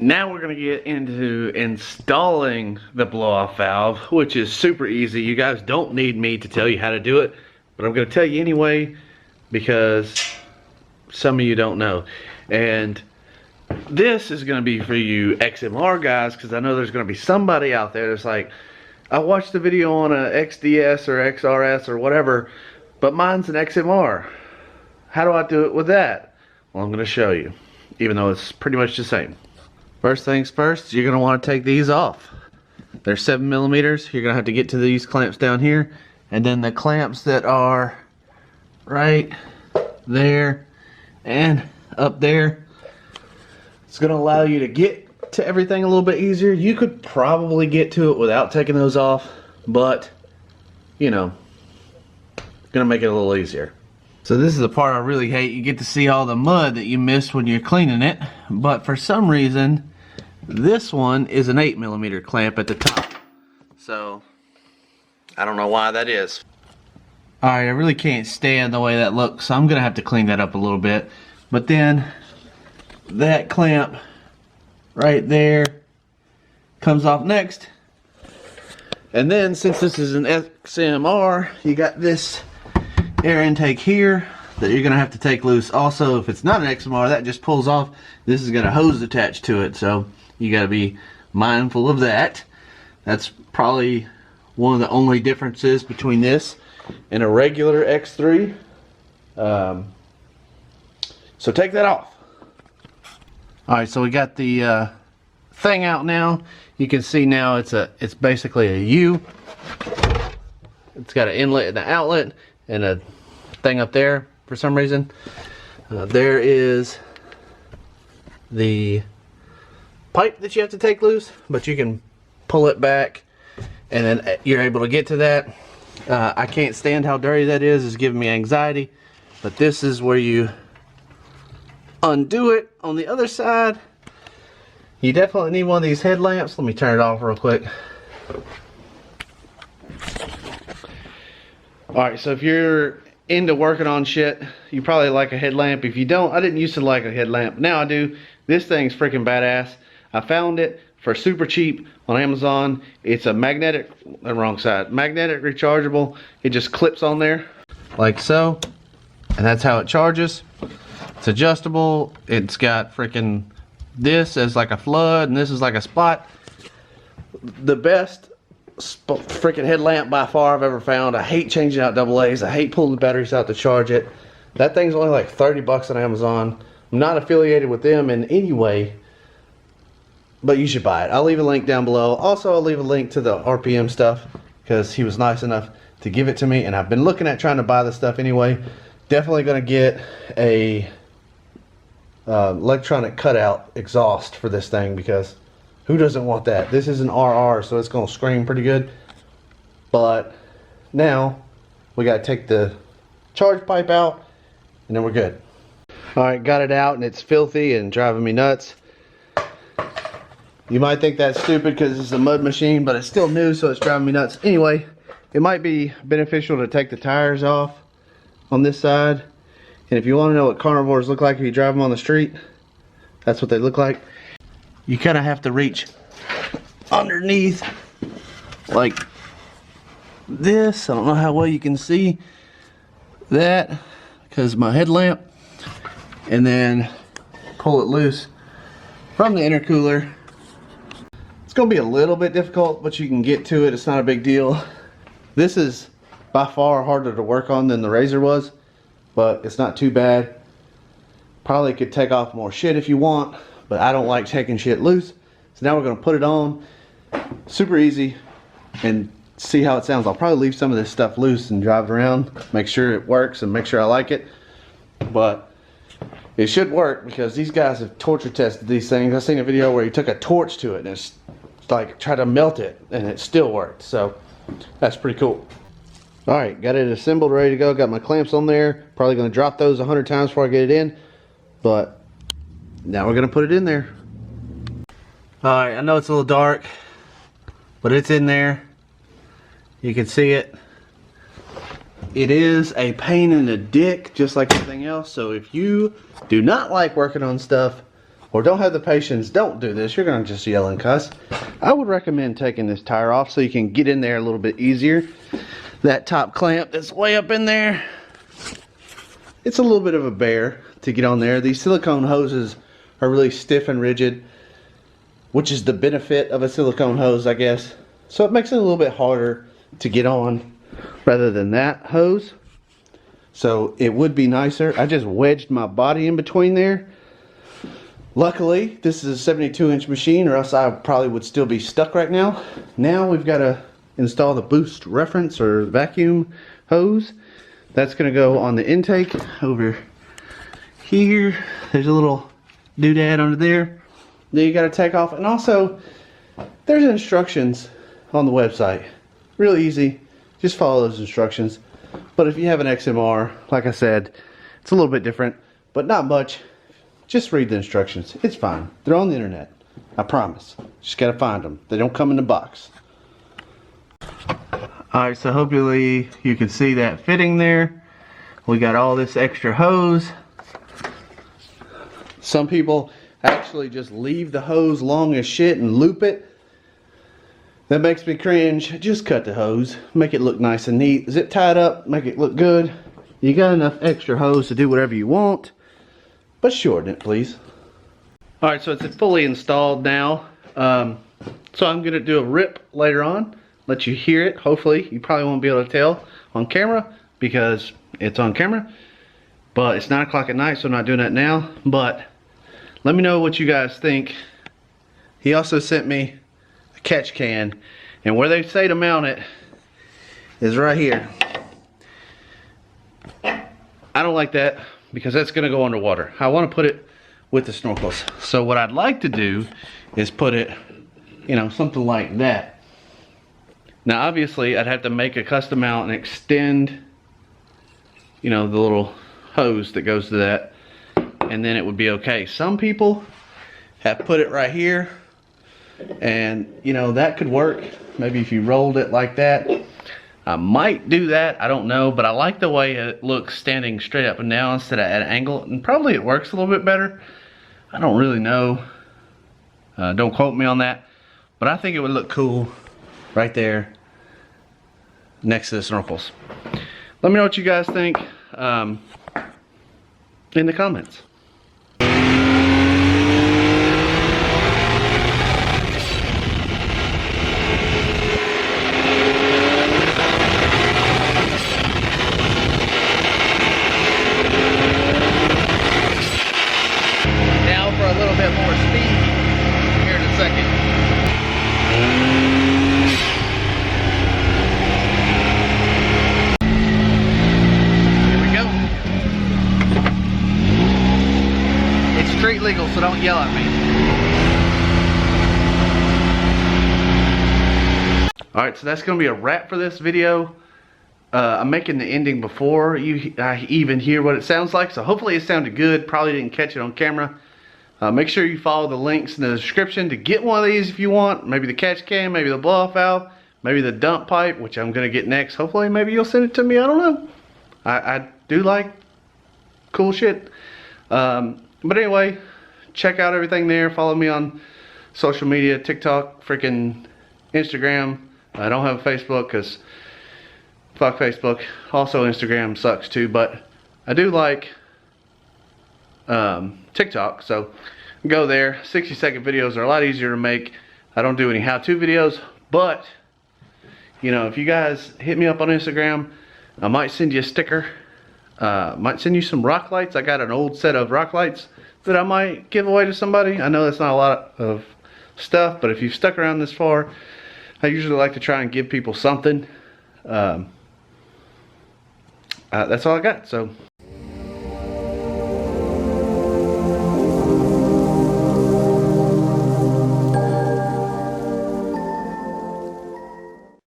Now we're going to get into installing the blow-off valve, which is super easy. You guys don't need me to tell you how to do it, but I'm going to tell you anyway because some of you don't know. And this is going to be for you XMR guys, because I know there's going to be somebody out there that's like, I watched the video on a XDS or XRS or whatever, but mine's an XMR. How do I do it with that? Well, I'm going to show you, even though it's pretty much the same. First things first, you're going to want to take these off. They're 7mm. You're going to have to get to these clamps down here, and then the clamps that are right there and up there. It's going to allow you to get to everything a little bit easier. You could probably get to it without taking those off, but you know, going to make it a little easier. So this is the part I really hate. You get to see all the mud that you missed when you're cleaning it, but for some reason this one is an 8mm clamp at the top, so I don't know why that is. Alright, I really can't stand the way that looks, so I'm gonna have to clean that up a little bit. But then that clamp right there comes off next, and then since this is an XMR, you got this air intake here that you're gonna have to take loose. Also, if it's not an XMR, that just pulls off. This has got a hose attached to it, so you got to be mindful of that. That's probably one of the only differences between this and a regular X3. So take that off. Alright, so we got the thing out now. You can see now it's basically a U. It's got an inlet and an outlet and a thing up there for some reason. There is the pipe that you have to take loose, but you can pull it back and then you're able to get to that. I can't stand how dirty that is. It's giving me anxiety, but this is where you undo it. On the other side, you definitely need one of these headlamps. Let me turn it off real quick. Alright, so if you're into working on shit, you probably like a headlamp. If you don't, I didn't used to like a headlamp, now I do. This thing's freaking badass. I found it for super cheap on Amazon. It's a magnetic, wrong side, magnetic rechargeable. It just clips on there like so, and that's how it charges. It's adjustable. It's got freaking this as like a flood and this is like a spot. The best freaking headlamp by far I've ever found. I hate changing out AA's. I hate pulling the batteries out to charge it. That thing's only like 30 bucks on Amazon. I'm not affiliated with them in any way, but you should buy it. I'll leave a link down below. Also, I'll leave a link to the RPM stuff because he was nice enough to give it to me, and I've been looking at trying to buy this stuff anyway. Definitely going to get a electronic cutout exhaust for this thing, because who doesn't want that? This is an RR, so it's going to scream pretty good. But now we got to take the charge pipe out, and then we're good. Alright, got it out, and it's filthy and driving me nuts. You might think that's stupid because it's a mud machine, but it's still new, so it's driving me nuts. Anyway, it might be beneficial to take the tires off on this side. And if you want to know what carnivores look like if you drive them on the street, that's what they look like. You kind of have to reach underneath like this. I don't know how well you can see that because my headlamp. And then pull it loose from the intercooler. It's going to be a little bit difficult, but you can get to it. It's not a big deal. This is by far harder to work on than the Razor was, but it's not too bad. Probably could take off more shit if you want, but I don't like taking shit loose. So now we're going to put it on. Super easy, and see how it sounds. I'll probably leave some of this stuff loose and drive it around, make sure it works and make sure I like it. But it should work because these guys have torture tested these things. I've seen a video where he took a torch to it and it's like tried to melt it and it still worked. So that's pretty cool. Alright, got it assembled, ready to go. Got my clamps on there. Probably going to drop those 100 times before I get it in. But now we're going to put it in there. Alright, I know it's a little dark, but it's in there. You can see it. It is a pain in the dick, just like everything else. So if you do not like working on stuff or don't have the patience, don't do this. You're going to just yell and cuss. I would recommend taking this tire off so you can get in there a little bit easier. That top clamp that's way up in there, it's a little bit of a bear to get on there. These silicone hoses are really stiff and rigid, which is the benefit of a silicone hose, I guess. So it makes it a little bit harder to get on rather than that hose. So it would be nicer. I just wedged my body in between there. Luckily, this is a 72-inch machine, or else I probably would still be stuck right now. Now we've got to install the boost reference or vacuum hose. That's going to go on the intake over here. There's a little doodad under there that you got to take off. And also, there's instructions on the website. Really easy. Just follow those instructions. But if you have an XMR, like I said, it's a little bit different, but not much. Just read the instructions. It's fine. They're on the internet. I promise. Just got to find them. They don't come in the box. Alright, so hopefully you can see that fitting there. We got all this extra hose. Some people actually just leave the hose long as shit and loop it. That makes me cringe. Just cut the hose. Make it look nice and neat. Zip tie it up. Make it look good. You got enough extra hose to do whatever you want. But shorten it, please. Alright, so it's fully installed now. So I'm going to do a rip later on. Let you hear it. Hopefully, you probably won't be able to tell on camera because it's on camera. But it's 9 o'clock at night, so I'm not doing that now. But let me know what you guys think. He also sent me a catch can. And where they say to mount it is right here. I don't like that because that's going to go underwater. I want to put it with the snorkels. So what I'd like to do is put it, you know, something like that. Now obviously I'd have to make a custom mount and extend, you know, the little hose that goes to that, and then it would be okay. Some people have put it right here, and you know, that could work. Maybe if you rolled it like that. I might do that, I don't know, but I like the way it looks standing straight up and down instead of at an angle, and probably it works a little bit better. I don't really know. Don't quote me on that, but I think it would look cool right there next to the snorkels. Let me know what you guys think in the comments. Now for a little bit more speed here in a second. Street legal, so don't yell at me. Alright, so that's going to be a wrap for this video. I'm making the ending before I even hear what it sounds like, so hopefully it sounded good. Probably didn't catch it on camera. Make sure you follow the links in the description to get one of these if you want. Maybe the catch can, maybe the blow-off valve, maybe the dump pipe, which I'm going to get next. Hopefully maybe you'll send it to me, I don't know. I do like cool shit. But anyway, check out everything there. Follow me on social media, TikTok, freaking Instagram. I don't have a Facebook because fuck Facebook. Also Instagram sucks too, but I do like TikTok, so go there. 60-second videos are a lot easier to make. I don't do any how-to videos, but you know, if you guys hit me up on Instagram, I might send you a sticker. Might send you some rock lights. I got an old set of rock lights that I might give away to somebody. I know that's not a lot of stuff, but if you've stuck around this far, I usually like to try and give people something. That's all I got. So